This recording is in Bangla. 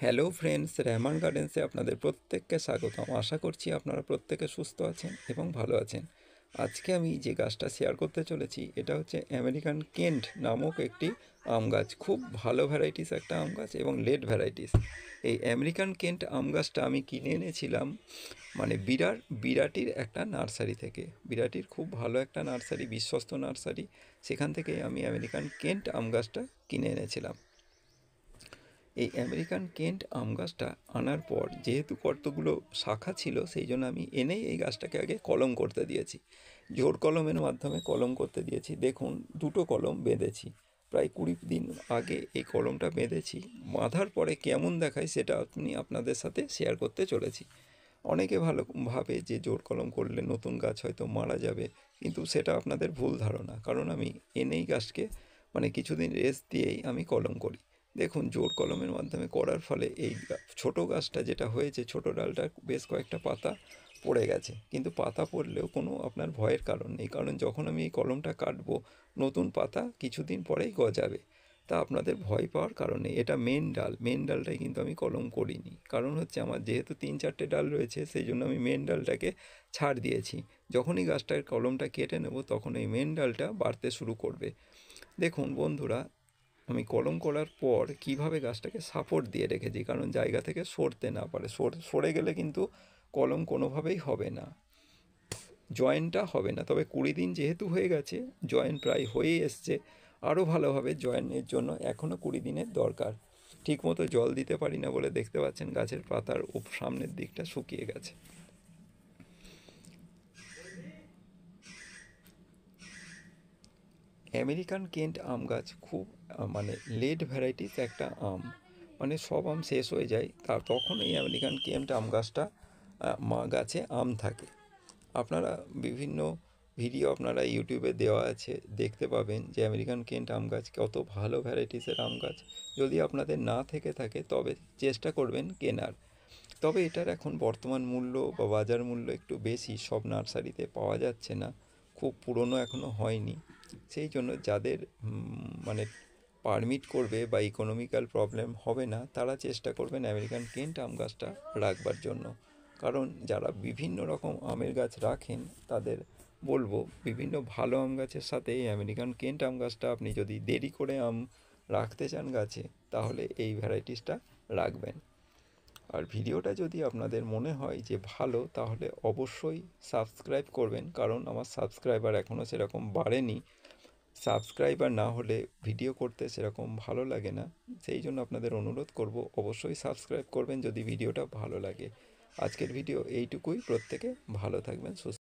হ্যালো ফ্রেন্ডস, রহমান গার্ডেন্সে আপনাদের প্রত্যেককে স্বাগতম। আশা করছি আপনারা প্রত্যেকে সুস্থ আছেন এবং ভালো আছেন। আজকে আমি যে গাছটা শেয়ার করতে চলেছি এটা হচ্ছে আমেরিকান কেন্ট নামক একটি আম গাছ। খুব ভালো ভ্যারাইটিস একটা আম গাছ এবং লেট ভ্যারাইটিস। এই আমেরিকান কেন্ট আম গাছটা আমি কিনে এনেছিলাম মানে বিরাটির একটা নার্সারি থেকে। বিরাটির খুব ভালো একটা নার্সারি, বিশ্বস্ত নার্সারি, সেখান থেকে আমি আমেরিকান কেন্ট আম গাছটা কিনে এনেছিলাম। এই আমেরিকান কেন্ট আম গাছটা আনার পর যেহেতু কতগুলো শাখা ছিল, সেই জন্য আমি এনেই এই গাছটাকে আগে কলম করতে দিয়েছি। জোর কলমের মাধ্যমে কলম করতে দিয়েছি। দেখুন, দুটো কলম বেঁধেছি। প্রায় 20 দিন আগে এই কলমটা বেঁধেছি। বাঁধার পরে কেমন দেখায় সেটা আপনাদের সাথে শেয়ার করতে চলেছি। অনেকে ভালো ভাবে যে জোর কলম করলে নতুন গাছ হয়তো মারা যাবে, কিন্তু সেটা আপনাদের ভুল ধারণা। কারণ আমি এনেই গাছকে কিছুদিন রেস্ট দিয়েই আমি কলম করি। দেখুন, জোর কলমের মাধ্যমে করার ফলে এই ছোট গাছটা যেটা হয়েছে, ছোট ডালটা বেশ কয়েকটা পাতা পড়ে গেছে, কিন্তু পাতা পড়লেও কোনো আপনার ভয়ের কারণ নেই। কারণ যখন আমি এই কলমটা কাটবো, নতুন পাতা কিছুদিন পরেই গজাবে। তা আপনাদের ভয় পাওয়ার কারণ নেই। এটা মেন ডালটাই কিন্তু আমি কলম করিনি। কারণ হচ্ছে আমার যেহেতু 3-4টে ডাল রয়েছে, সেই জন্য আমি মেন ডালটাকে ছাড় দিয়েছি। যখনই গাছটার কলমটা কেটে নেব, তখন এই মেন ডালটা বাড়তে শুরু করবে। দেখুন বন্ধুরা, আমি কলম করার পর কিভাবে গাছটাকে সাপোর্ট দিয়ে রেখেছি, কারণ জায়গা থেকে সরতে না পারে। সরে গেলে কিন্তু কলম কোনোভাবেই হবে না, জয়েন্টটা হবে না। তবে 20 দিন যেহেতু হয়ে গেছে, জয়েন্ট প্রায় হয়েই এসছে। আরও ভালোভাবে জয়েন্টের জন্য এখনও 20 দিনের দরকার। ঠিকমতো জল দিতে পারি না বলে দেখতে পাচ্ছেন গাছের পাতার সামনের দিকটা শুকিয়ে গেছে। আমেরিকান কেন্ট আম গাছ খুব লেট ভ্যারাইটিস একটা আম। সব আম শেষ হয়ে যায়, তখন এই আমেরিকান কেন্ট আম গাছটা গাছে আম থাকে। আপনারা বিভিন্ন ভিডিও আপনারা ইউটিউবে দেওয়া আছে, দেখতে পাবেন যে আমেরিকান কেন্ট আম গাছ কত ভালো ভ্যারাইটিসের আম গাছ। যদি আপনাদের না থেকে থাকে তবে চেষ্টা করবেন কেনার। তবে এটার এখন বর্তমান মূল্য বা বাজার মূল্য একটু বেশি, সব নার্সারিতে পাওয়া যাচ্ছে না, খুব পুরনো এখনও হয়নি। সেই জন্য যাদের পারমিট করবে বা ইকোনমিক্যাল প্রবলেম হবে না, তারা চেষ্টা করবেন আমেরিকান কেন্ট আম গাছটা রাখবার জন্য। কারণ যারা বিভিন্ন রকম আমের গাছ রাখেন, তাদের বলবো বিভিন্ন ভালো আম গাছের সাথে এই আমেরিকান কেন্ট আম গাছটা আপনি যদি দেরি করে আম রাখতে চান গাছে, তাহলে এই ভ্যারাইটিসটা রাখবেন। আর ভিডিওটা যদি আপনাদের মনে হয় যে ভালো, তাহলে অবশ্যই সাবস্ক্রাইব করবেন, কারণ আমার সাবস্ক্রাইবার এখনও সেরকম বাড়েনি। সাবস্ক্রাইবার না হলে ভিডিও করতে সেরকম ভালো লাগে না। সেই জন্য আপনাদের অনুরোধ করব, অবশ্যই সাবস্ক্রাইব করবেন যদি ভিডিওটা ভালো লাগে। আজকের ভিডিও এইটুকুই। প্রত্যেকে ভালো থাকবেন, সুস্থ